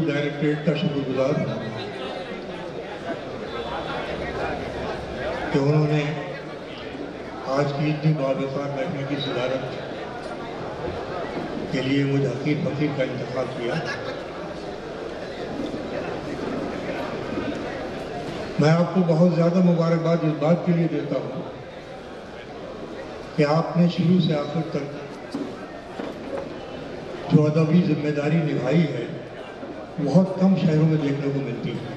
Directorate کا شکر گزار ہوں کہ انہوں نے آج کی اتنی باوقار محفل کی صدارت کے لیے مجھے حقیر فقیر کا انتخاب کیا۔ میں آپ کو بہت زیادہ مبارکباد اس بات کے لیے دیتا ہوں کہ آپ نے شروع سے آخر تک جو ادبی ذمہ داری نبھائی ہے بہت کم شہروں میں دیکھنے کو ملتی ہے،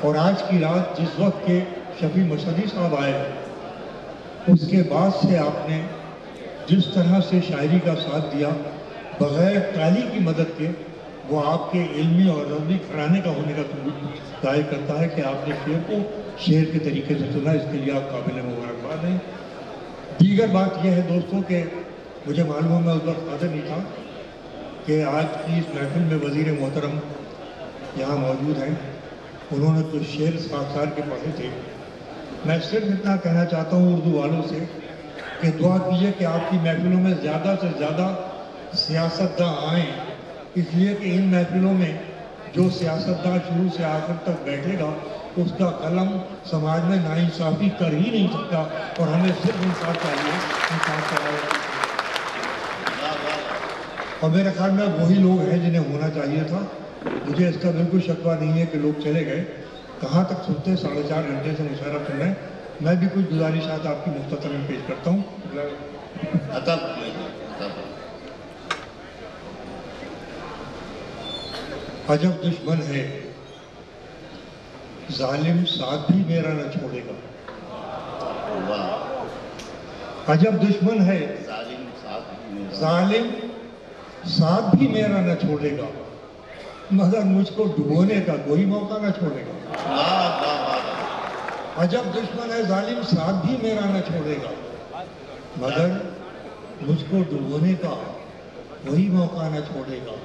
اور آج کی رات جس وقت کے شفیع مشہدی صاحب آئے اس کے بعد سے آپ نے جس طرح سے شاعری کا ساتھ دیا بغیر تالی کی مدد کے، وہ آپ کے علمی اور ادبی گھرانے کا ہونے کا ثبوت ظاہر کرتا ہے کہ آپ نے شعر کو شعر کے طریقے سے سنا۔ اس کے لیے آپ قابل مبارکباد ہیں۔ دیگر بات یہ ہے دوستوں کہ مجھے معلوم ہے میں اس وقت حاضر نہیں تھا کہ آج کی اس محفل میں وزیر محترم یہاں موجود ہیں، انہوں نے کچھ شعر خاکسار کے پڑھے تھے۔ میں صرف اتنا کہنا چاہتا ہوں اردو والوں سے کہ دعا کیجیے کہ آپ کی محفلوں میں زیادہ سے زیادہ سیاستداں آئیں، اس لیے کہ ان محفلوں میں جو سیاستداں شروع سے آخر تک بیٹھے گا اس کا قلم سماج میں ناانصافی کر ہی نہیں سکتا، اور ہمیں صرف انصاف چاہیے، انصاف چاہیے۔ اور میرے خیال میں وہی لوگ ہیں جنہیں ہونا چاہیے تھا۔ مجھے اس کا بالکل شکوہ نہیں ہے کہ لوگ چلے گئے، کہاں تک سنتے 4.5 گھنٹے سے مشاعرہ سن رہے ہیں۔ میں بھی کچھ گزارشات آپ کی مختصر میں پیش کرتا ہوں۔ عجب دشمن ہے ظالم ساتھ بھی میرا نہ چھوڑے گا، عجب دشمن ہے ظالم ساتھ بھی میرا نہ چھوڑے گا، مگر مجھ کو ڈبونے کا کوئی موقع نہ چھوڑے گا۔ عجب دشمن ہے ظالم ساتھ بھی میرا نہ چھوڑے گا، مگر مجھ کو ڈبونے کا کوئی موقع نہ چھوڑے گا۔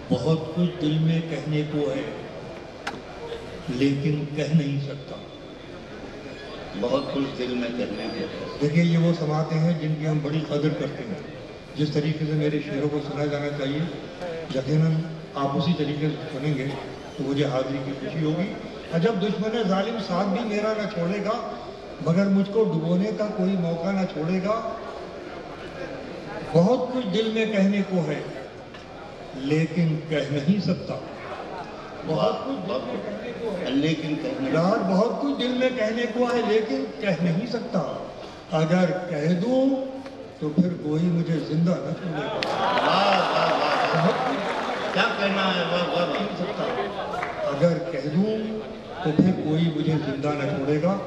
بہت کچھ دل میں کہنے کو ہے لیکن کہہ نہیں سکتا، بہت کچھ دل میں کہنے کو ہے۔ دیکھیے یہ وہ سماعتیں ہیں جن کی ہم بڑی قدر کرتے ہیں۔ جس طریقے سے میرے شعروں کو سنا جانا چاہیے یقیناً آپ اسی طریقے سے سنیں گے تو مجھے حاضری کی خوشی ہوگی۔ عجب دشمن ہے ظالم ساتھ بھی میرا نہ چھوڑے گا، مگر مجھ کو ڈبونے کا کوئی موقع نہ چھوڑے گا۔ بہت کچھ دل میں کہنے کو ہے لیکن کہہ نہیں سکتا، بہت کچھ دل میں کہنے کو ہے لیکن یار بہت کچھ دل میں کہنے کو ہے لیکن کہہ نہیں سکتا، اگر کہہ دوں تو پھر کوئی مجھے زندہ نہ چھوڑے گا۔ بہت کچھ کیا کہنا ہے اگر کہہ دوں تو پھر کوئی مجھے زندہ نہ چھوڑے گا۔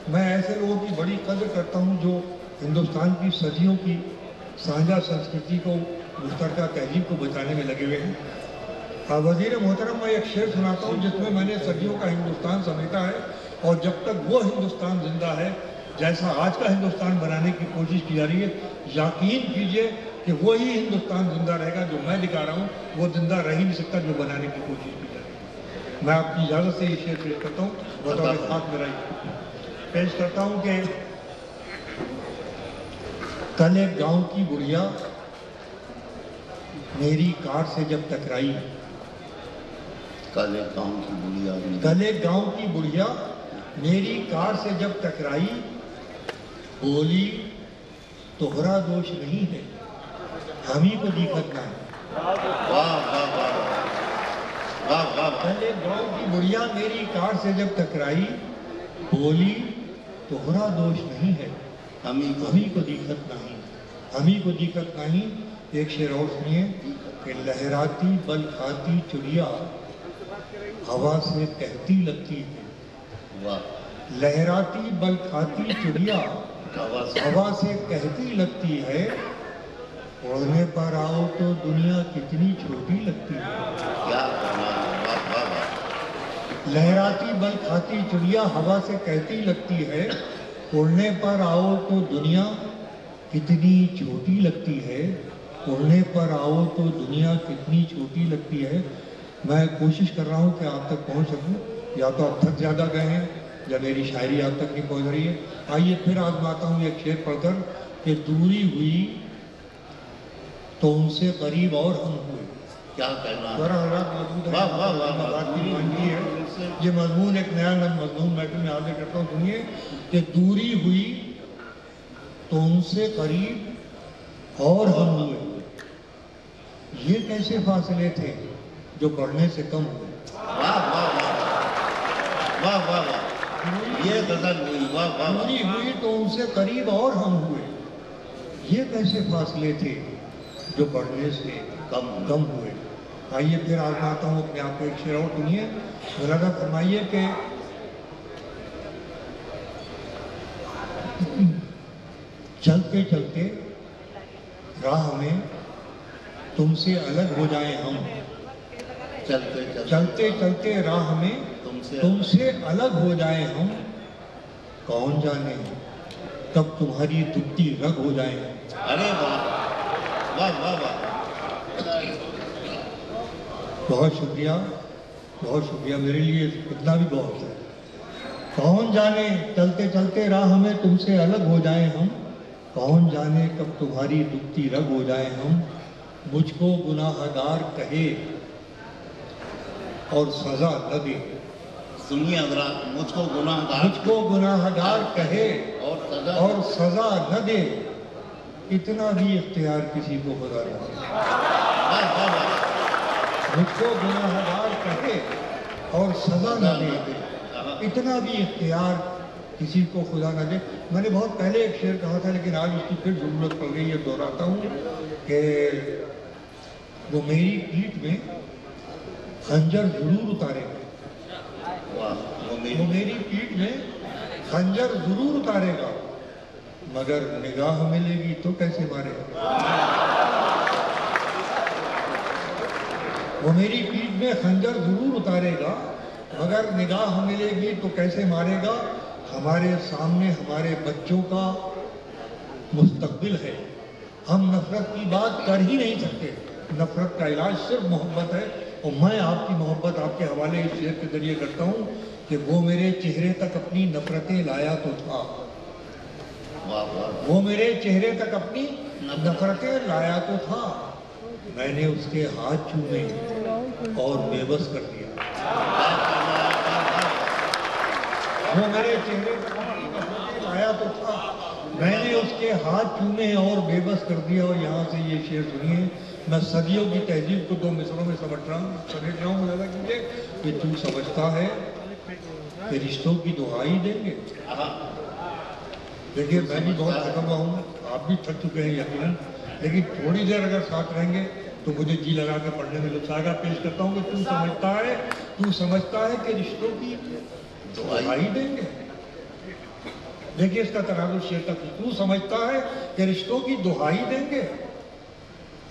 میں ایسے لوگوں کی بڑی قدر کرتا ہوں جو ہندوستان کی صدیوں کی سانجھا سنسکرتی کو، مشترکہ تہذیب کو بچانے میں لگے ہوئے ہیں۔ وزیر محترم میں ایک شعر سناتا ہوں جس میں میں نے صدیوں کا ہندوستان سمیٹا ہے، اور جب تک وہ ہندوستان زندہ ہے جیسا آج کا ہندوستان بنانے کی کوشش کی جا رہی ہے، یقین کیجئے کہ وہی ہندوستان زندہ رہے گا۔ جو میں دکھا رہا ہوں وہ زندہ رہ ہی نہیں سکتا جو بنانے کی کوشش کی جا رہی ہے۔ میں آپ کی اجازت سے یہ شعر پیش کرتا ہوں، بطور خاک میرا پیش کرتا ہوں کہ کل ایک گاؤں کی بڑھیا میری کار سے جب ٹکرائی، کل ایک گاؤں کی بڑھیا میری کار سے جب ٹکرائی، بولی تہرا دوش نہیں ہے ہم ہی کو دقت نہ ہے۔ کل ایک گاؤں کی بڑھیا میری کار سے جب ٹکرائی، بولی تہرا دوش نہیں ہے ہم ہی کو دقت نہیں، ہم ہی کو دقت نہیں۔ ایک شعر اور سنیے کہ لہراتی بل کھاتی چڑیا ہوا سے کہتی لگتی ہے، لہراتی بل کھاتی چڑیا ہوا سے کہتی لگتی ہے، اڑنے پر آؤ تو دنیا کتنی چھوٹی لگتی ہے۔ لہراتی بل کھاتی چڑیا ہوا سے کہتی لگتی ہے، اڑنے پر آؤ تو دنیا کتنی چھوٹی لگتی ہے، اڑنے پر آؤ تو دنیا کتنی چھوٹی لگتی ہے۔ میں کوشش کر رہا ہوں کہ آپ تک پہنچ سکوں، یا تو آپ تھک زیادہ گئے ہیں یا میری شاعری آپ تک نہیں پہنچ رہی ہے۔ آئیے پھر آزماتا ہوں ایک شعر پڑھ کر کہ دوری ہوئی تو ان سے قریب اور ہم ہوئے، کیا کہنا ہے؟ حضرات موجود ہیں، واہ واہ واہ بات واہ، کی مانگی ہے یہ مضمون ایک نیا مضمون میں تمہیں حاضر کرتا ہوں. سنیے کہ دوری ہوئی تو ان سے قریب اور ہم ہوئے، یہ کیسے فاصلے تھے جو بڑھنے سے کم ہوئے. واہ واہ واہ واہ واہ واہ، یہ غزل ہوئی. واہ واہ واہ، دوری ہوئی تو ان سے قریب اور ہم ہوئے، یہ کیسے فاصلے تھے جو بڑھنے سے کم ہوئے. آئیے پھر آزماتا ہوں اپنے آپ کو ایک شعر اور سنیے. مولانا فرمائیے کہ چلتے چلتے راہ میں تم سے الگ ہو جائیں ہم، چلتے چلتے راہ میں تم سے الگ ہو جائیں ہم، کون جانے کب تمہاری دبتی رگ ہو جائیں. ارے واہ واہ واہ واہ، بہت شکریہ، بہت شکریہ، میرے لیے اتنا بھی بہت ہے. کون جانے چلتے چلتے راہ میں تم سے الگ ہو جائیں ہم، کون جانے کب تمہاری دبتی رگ ہو جائیں ہم. مجھ کو گناہ گار کہے اور سزا نہ دے. سنیے حضرات، مجھ کو گناہ گار کہے اور اور سزا نہ دے، اتنا بھی اختیار کسی کو خدا نہ دے. واہ واہ واہ، مجھ کو گناہ گار کہے اور سزا نہ دے، اتنا بھی اختیار کسی کو خدا نہ دے. میں نے بہت پہلے ایک شعر کہا تھا لیکن آج اس کی پھر ضرورت پڑ گئی ہے، دہراتا ہوں کہ وہ میری پیٹھ میں خنجر ضرور اتارے گا، وہ میری پیٹھ میں خنجر ضرور اتارے گا، مگر نگاہ ملے گی تو کیسے مارے گا. وہ میری پیٹھ میں خنجر ضرور اتارے گا، مگر نگاہ ملے گی تو کیسے مارے گا. ہمارے سامنے ہمارے بچوں کا مستقبل ہے، ہم نفرت کی بات کر ہی نہیں سکتے. نفرت کا علاج صرف محبت ہے، اور میں آپ کی محبت آپ کے حوالے اس شعر کے ذریعے کرتا ہوں کہ وہ میرے چہرے تک اپنی نفرتیں لایا تو تھا، وہ میرے چہرے تک اپنی نفرتیں لایا تو تھا، میں نے اس کے ہاتھ چومے اور بے بس کر دیا. وہ میرے چہرے تک اپنی نفرتیں لایا تو تھا، میں نے اس کے ہاتھ چومے اور بے بس کر دیا. اور یہاں سے یہ شعر سنیے، میں صدیوں کی تہذیب کو 2 مصروں میں سمیٹ رہا ہوں. مجھے کیجیے کہ تو سمجھتا ہے کہ رشتوں کی دہائی دیں گے. دیکھیے میں بھی بہت تھکا ہوا ہوں، آپ بھی تھک چکے ہیں یقیناً، لیکن تھوڑی دیر اگر ساتھ رہیں گے تو مجھے جی لگا کے پڑھنے میں لطف آئے گا. پیش کرتا ہوں کہ تو سمجھتا ہے کہ رشتوں کی دہائی دیں گے. دیکھیے اس کا تناظر شعر تک، تو سمجھتا ہے کہ رشتوں کی دہائی دیں گے،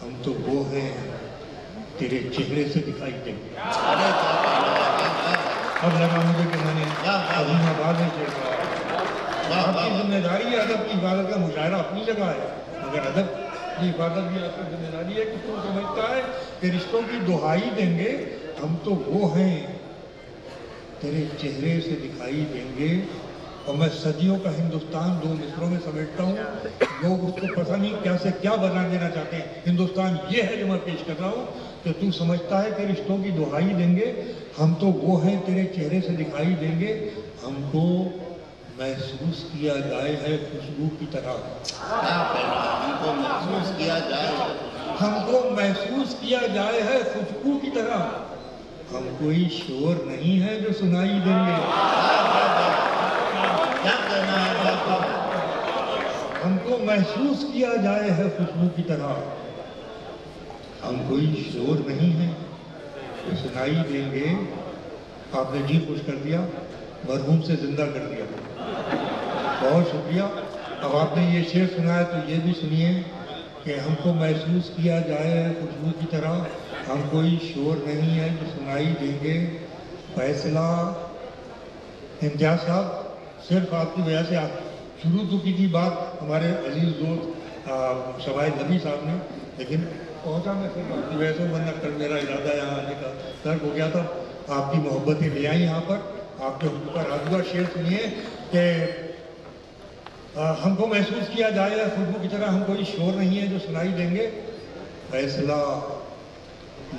ہم تو وہ ہیں تیرے چہرے سے دکھائی دیں گے. اب لگا مجھے کہ میں نے عظیم آباد میں شعر کہا. آپ کی ذمہ داری ہے، ادب کی حفاظت کا مشاعرہ اپنی جگہ ہے، مگر ادب کی حفاظت بھی آپ کی ذمہ داری ہے کہ تو سمجھتا ہے کہ رشتوں کی دہائی دیں گے، ہم تو وہ ہیں تیرے چہرے سے دکھائی دیں گے. اور میں صدیوں کا ہندوستان 2 مصروں میں سمیٹتا ہوں. لوگ اس کو پتہ نہیں کیا سے کیا بنا دینا چاہتے ہیں. ہندوستان یہ ہے جو میں پیش کر رہا ہوں کہ تو سمجھتا ہے کہ رشتوں کی دہائی دیں گے، ہم تو وہ ہیں تیرے چہرے سے دکھائی دیں گے، ہم کو محسوس کیا جائے ہے خوشبو کی طرح. ہم کو محسوس کیا جائے، ہم کو محسوس کیا جائے ہے خوشبو کی طرح، ہم کوئی شور نہیں ہے جو سنائی دیں گے. کیا کہنا ہے؟ ہم کو محسوس کیا جائے ہے خوشبو کی طرح، ہم کوئی شور نہیں ہے جو سنائی دیں گے. آپ نے جی خوش کر دیا، مرحوم سے زندہ کر دیا، بہت شکریہ. اب آپ نے یہ شعر سنایا تو یہ بھی سنیے کہ ہم کو محسوس کیا جائے ہے خوشبو کی طرح، ہم کوئی شور نہیں ہے جو سنائی دیں گے. فیصلہ امتیاز صاحب، صرف آپ کی وجہ سے آپ شروع تو کی تھی بات ہمارے عزیز دوست شواہد نبی صاحب نے، لیکن پہنچا میں صرف آپ کی وجہ سے، ورنہ کل میرا ارادہ یہاں آنے کا ترک ہو گیا تھا. آپ کی محبتیں لے آئیں یہاں پر. آپ کے حقوق کا راجدہ شعر سنیے کہ ہم کو محسوس کیا جائے خوشبو کی طرح، ہم کوئی شور نہیں ہے جو سنائی دیں گے. فیصلہ